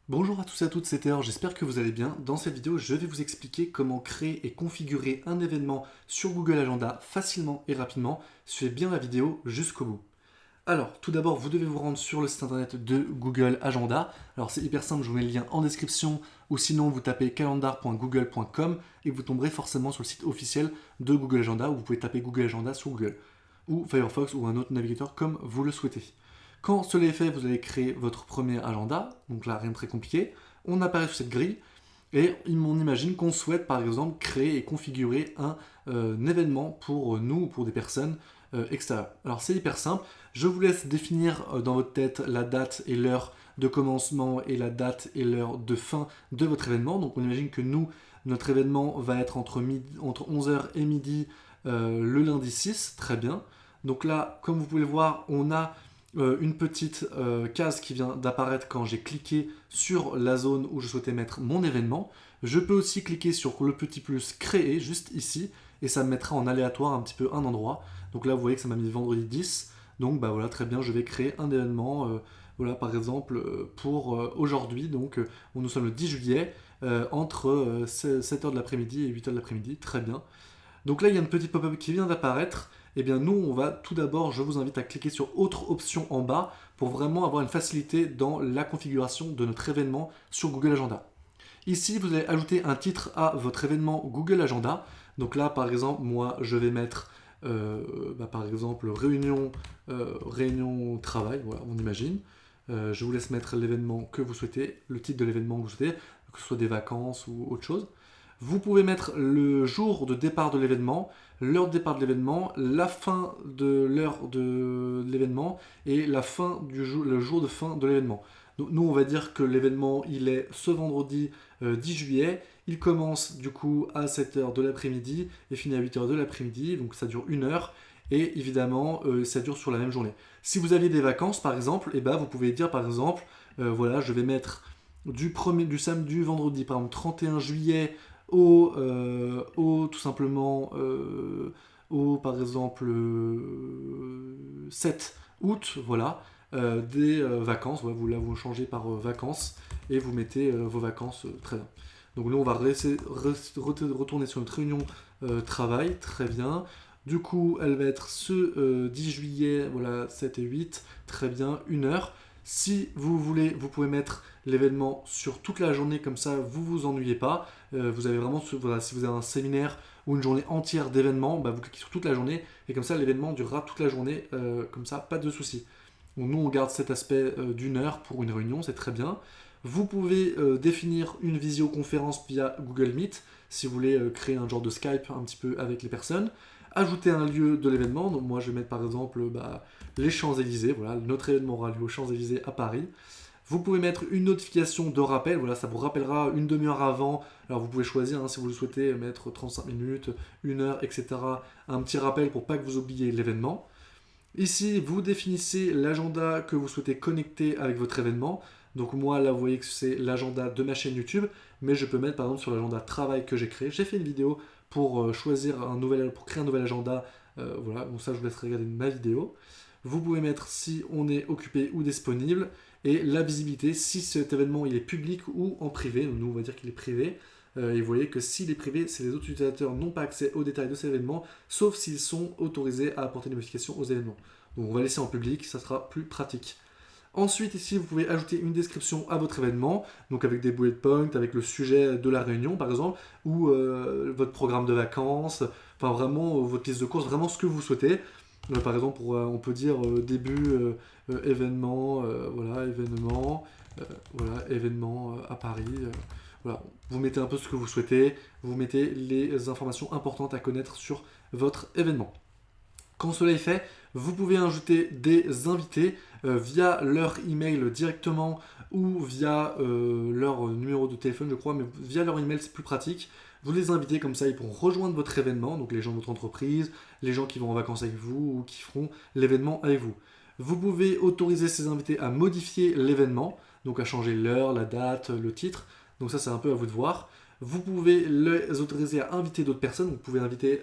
Bonjour à tous et à toutes, c'est Théor, j'espère que vous allez bien. Dans cette vidéo, je vais vous expliquer comment créer et configurer un événement sur Google Agenda facilement et rapidement. Suivez bien la vidéo jusqu'au bout. Alors, tout d'abord, vous devez vous rendre sur le site internet de Google Agenda. Alors, c'est hyper simple, je vous mets le lien en description ou sinon vous tapez calendar.google.com et vous tomberez forcément sur le site officiel de Google Agenda où vous pouvez taper Google Agenda sur Google ou Firefox ou un autre navigateur comme vous le souhaitez. Quand cela est fait, vous allez créer votre premier agenda, donc là rien de très compliqué. On apparaît sur cette grille et on imagine qu'on souhaite par exemple créer et configurer un événement pour nous ou pour des personnes extérieures. Alors c'est hyper simple, je vous laisse définir dans votre tête la date et l'heure de commencement et la date et l'heure de fin de votre événement. Donc on imagine que nous, notre événement va être entre 11h et midi le lundi 6, très bien. Donc là, comme vous pouvez le voir, on a une petite case qui vient d'apparaître quand j'ai cliqué sur la zone où je souhaitais mettre mon événement. Je peux aussi cliquer sur le petit plus créer juste ici et ça me mettra en aléatoire un petit peu un endroit. Donc là vous voyez que ça m'a mis vendredi 10. Donc bah voilà, très bien, je vais créer un événement voilà, par exemple pour aujourd'hui. Donc nous sommes le 10 juillet entre 7h de l'après-midi et 8h de l'après-midi. Très bien. Donc là, il y a une petite pop-up qui vient d'apparaître. Eh bien, nous, on va tout d'abord, je vous invite à cliquer sur Autre option en bas pour vraiment avoir une facilité dans la configuration de notre événement sur Google Agenda. Ici, vous allez ajouter un titre à votre événement Google Agenda. Donc là, par exemple, moi, je vais mettre, par exemple, réunion travail, voilà, on imagine. Je vous laisse mettre l'événement que vous souhaitez, le titre de l'événement que vous souhaitez, que ce soit des vacances ou autre chose. Vous pouvez mettre le jour de départ de l'événement, l'heure de départ de l'événement, la fin de l'heure de l'événement et la fin le jour de fin de l'événement. Donc nous, on va dire que l'événement, il est ce vendredi 10 juillet. Il commence du coup à 7h de l'après-midi et finit à 8h de l'après-midi. Donc ça dure une heure. Et évidemment, ça dure sur la même journée. Si vous aviez des vacances, par exemple, eh ben, vous pouvez dire, par exemple, voilà, je vais mettre du samedi, du vendredi, par exemple, 31 juillet tout simplement, par exemple, 7 août, voilà, des vacances. Ouais, vous changez par vacances et vous mettez vos vacances très bien. Donc nous, on va retourner sur notre réunion travail, très bien. Du coup, elle va être ce 10 juillet, voilà, 7 et 8, très bien, une heure. Si vous voulez, vous pouvez mettre l'événement sur toute la journée, comme ça vous vous ennuyez pas. Vous avez vraiment, voilà, si vous avez un séminaire ou une journée entière d'événements, bah, vous cliquez sur toute la journée et comme ça l'événement durera toute la journée, comme ça, pas de souci. Donc, nous on garde cet aspect d'une heure pour une réunion, c'est très bien. Vous pouvez définir une visioconférence via Google Meet si vous voulez créer un genre de Skype un petit peu avec les personnes. Ajouter un lieu de l'événement, donc moi je vais mettre par exemple les Champs-Élysées, voilà, notre événement aura lieu aux Champs-Élysées à Paris. Vous pouvez mettre une notification de rappel, voilà, ça vous rappellera une demi-heure avant. Alors vous pouvez choisir si vous le souhaitez, mettre 35 minutes, une heure, etc. Un petit rappel pour pas que vous oubliez l'événement. Ici, vous définissez l'agenda que vous souhaitez connecter avec votre événement. Donc moi, là, vous voyez que c'est l'agenda de ma chaîne YouTube, mais je peux mettre par exemple sur l'agenda travail que j'ai créé. J'ai fait une vidéo pour pour créer un nouvel agenda. Voilà, donc ça, je vous laisse regarder ma vidéo. Vous pouvez mettre si on est occupé ou disponible et la visibilité, si cet événement il est public ou en privé. Nous, on va dire qu'il est privé. Et vous voyez que s'il est privé, c'est les autres utilisateurs n'ont pas accès aux détails de cet événement, sauf s'ils sont autorisés à apporter des modifications aux événements. Donc on va laisser en public, ça sera plus pratique. Ensuite, ici, vous pouvez ajouter une description à votre événement, donc avec des bullet points, avec le sujet de la réunion, par exemple, ou votre programme de vacances, enfin vraiment votre liste de courses, vraiment ce que vous souhaitez. Par exemple, on peut dire début événement, voilà, événement à Paris. Voilà, vous mettez un peu ce que vous souhaitez, vous mettez les informations importantes à connaître sur votre événement. Quand cela est fait, vous pouvez ajouter des invités via leur email directement ou via leur numéro de téléphone, je crois, mais via leur email, c'est plus pratique. Vous les invitez comme ça, ils pourront rejoindre votre événement, donc les gens de votre entreprise, les gens qui vont en vacances avec vous ou qui feront l'événement avec vous. Vous pouvez autoriser ces invités à modifier l'événement, donc à changer l'heure, la date, le titre. Donc ça, c'est un peu à vous de voir. Vous pouvez les autoriser à inviter d'autres personnes. Vous pouvez inviter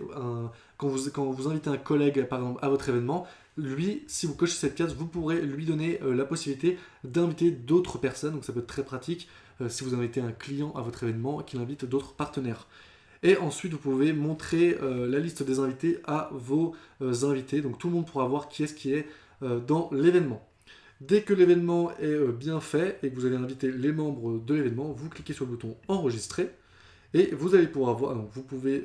quand vous invitez un collègue par exemple à votre événement, lui, si vous cochez cette case, vous pourrez lui donner la possibilité d'inviter d'autres personnes. Donc ça peut être très pratique si vous invitez un client à votre événement et qu'il invite d'autres partenaires. Et ensuite, vous pouvez montrer la liste des invités à vos invités. Donc tout le monde pourra voir qui est dans l'événement. Dès que l'événement est bien fait et que vous avez invité les membres de l'événement, vous cliquez sur le bouton enregistrer et vous allez pouvoir voir. Donc vous pouvez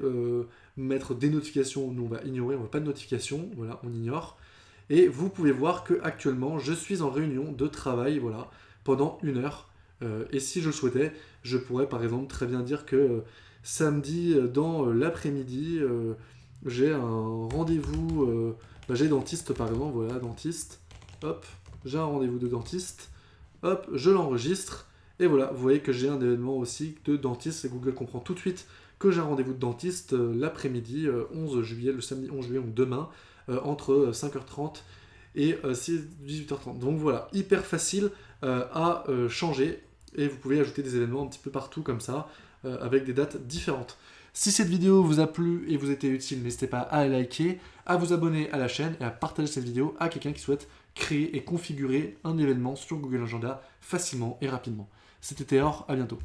mettre des notifications. Nous, on va ignorer, on ne veut pas de notifications. Voilà, on ignore. Et vous pouvez voir que actuellement, je suis en réunion de travail, voilà, pendant 1 heure. Et si je le souhaitais, je pourrais par exemple très bien dire que samedi dans l'après-midi, j'ai un rendez-vous, j'ai dentiste par exemple, voilà, dentiste, hop, j'ai un rendez-vous de dentiste, hop, je l'enregistre, et voilà, vous voyez que j'ai un événement aussi de dentiste, et Google comprend tout de suite que j'ai un rendez-vous de dentiste l'après-midi, 11 juillet, le samedi 11 juillet, donc demain, entre 5h30 et 18h30. Donc voilà, hyper facile à changer, et vous pouvez ajouter des événements un petit peu partout comme ça, avec des dates différentes. Si cette vidéo vous a plu et vous était utile, n'hésitez pas à liker, à vous abonner à la chaîne et à partager cette vidéo à quelqu'un qui souhaite créer et configurer un événement sur Google Agenda facilement et rapidement. C'était Théor, à bientôt.